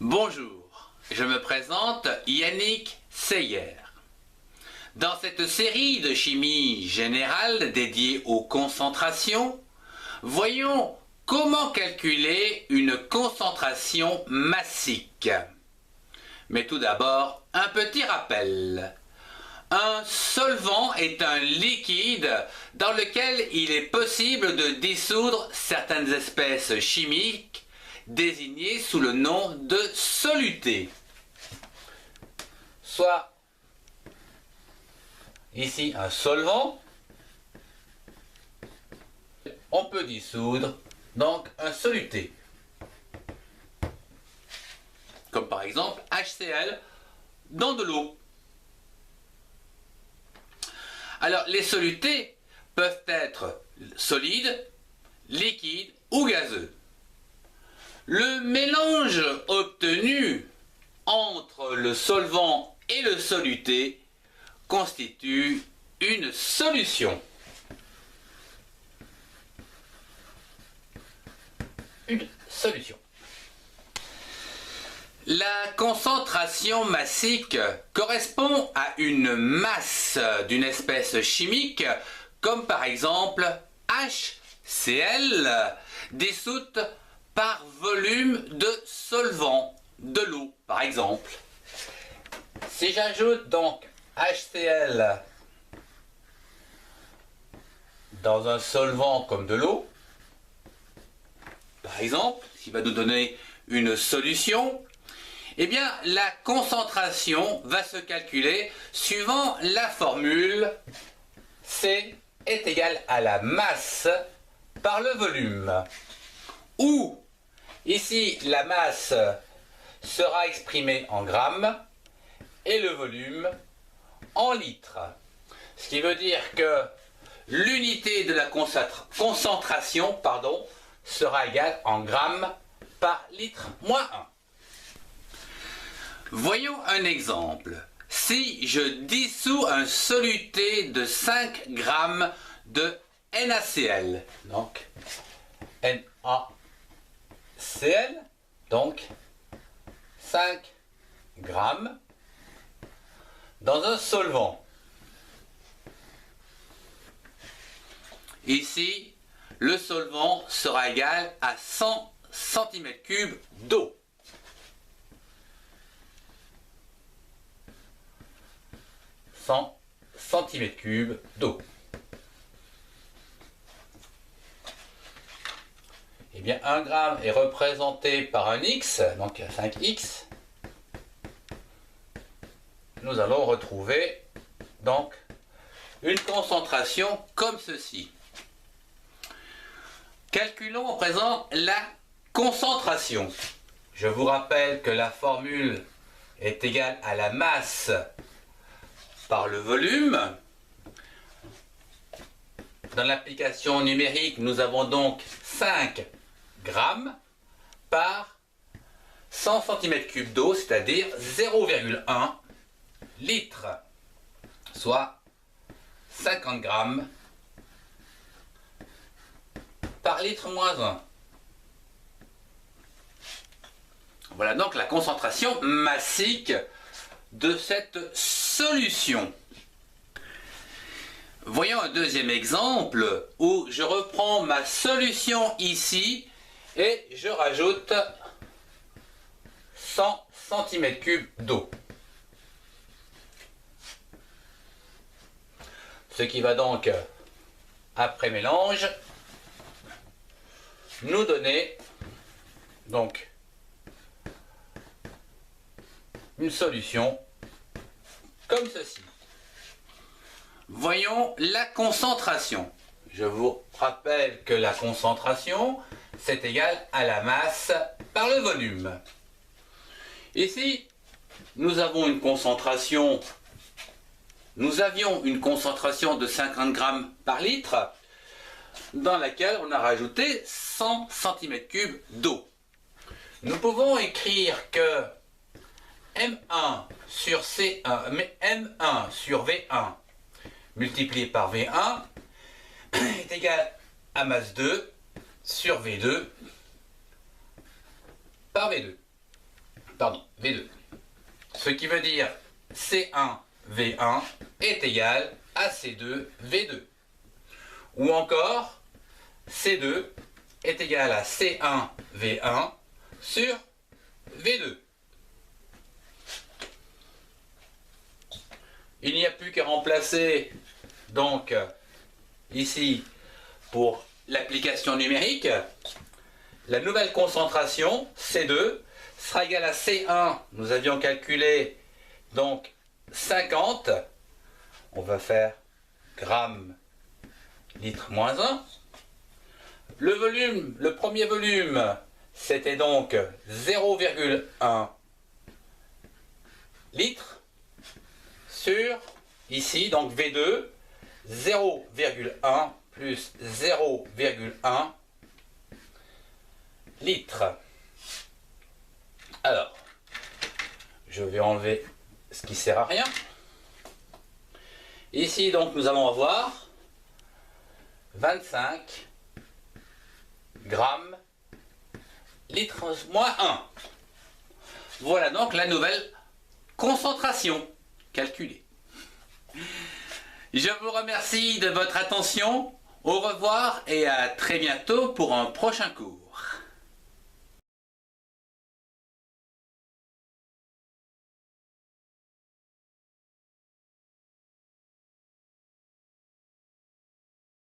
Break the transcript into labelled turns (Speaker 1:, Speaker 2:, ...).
Speaker 1: Bonjour, je me présente Yannick Seyer. Dans cette série de chimie générale dédiée aux concentrations, voyons comment calculer une concentration massique. Mais tout d'abord, un petit rappel. Un solvant est un liquide dans lequel il est possible de dissoudre certaines espèces chimiques désignées sous le nom de solutés. Soit ici un solvant, on peut dissoudre donc un soluté. Comme par exemple HCl dans de l'eau. Alors les solutés peuvent être solides, liquides ou gazeux. Le mélange obtenu entre le solvant et le soluté constitue une solution. Une solution. La concentration massique correspond à une masse d'une espèce chimique, comme par exemple HCl, dissoute par volume de solvant, de l'eau par exemple. Si j'ajoute donc HCl dans un solvant comme de l'eau, par exemple, ce qui va nous donner une solution, eh bien la concentration va se calculer suivant la formule C est égal à la masse par le volume, où ici la masse sera exprimée en grammes et le volume en litres. Ce qui veut dire que l'unité de la concentration sera égale en grammes par litre moins 1. Voyons un exemple. Si je dissous un soluté de 5 grammes de NaCl, donc NaCl, donc 5 grammes dans un solvant. Ici, le solvant sera égal à 100 cm3 d'eau. cm3 d'eau. Eh bien, 1 gramme est représenté par un X, donc 5X. Nous allons retrouver donc une concentration comme ceci. Calculons à présent la concentration. Je vous rappelle que la formule est égale à la masse par le volume. Dans l'application numérique, nous avons donc 5 grammes par 100 cm3 d'eau, c'est-à-dire 0,1 litre, soit 50 grammes par litre moins 1. Voilà donc la concentration massique de cette solution. Voyons un deuxième exemple où je reprends ma solution ici et je rajoute 100 cm3 d'eau. Ce qui va donc, après mélange, nous donner donc une solution comme ceci. Voyons la concentration. Je vous rappelle que la concentration, c'est égal à la masse par le volume. Ici, nous avions une concentration de 50 grammes par litre, dans laquelle on a rajouté 100 cm3 d'eau. Nous pouvons écrire que M1 sur M1 sur V1 multiplié par V1 est égal à masse 2 sur V2 par V2. pardon, V2. Ce qui veut dire C1V1 est égal à C2V2. Ou encore, C2 est égal à C1V1 sur V2. Il n'y a plus qu'à remplacer donc ici pour l'application numérique. La nouvelle concentration C2 sera égale à C1. Nous avions calculé donc 50. On va faire grammes litre moins 1. Le volume, le premier volume, c'était donc 0,1 litre sur, ici, donc V2, 0,1 plus 0,1 litre. Alors, je vais enlever ce qui sert à rien. Ici, donc, nous allons avoir 25 grammes litre moins 1. Voilà donc la nouvelle concentration calculée. Je vous remercie de votre attention. Au revoir et à très bientôt pour un prochain cours.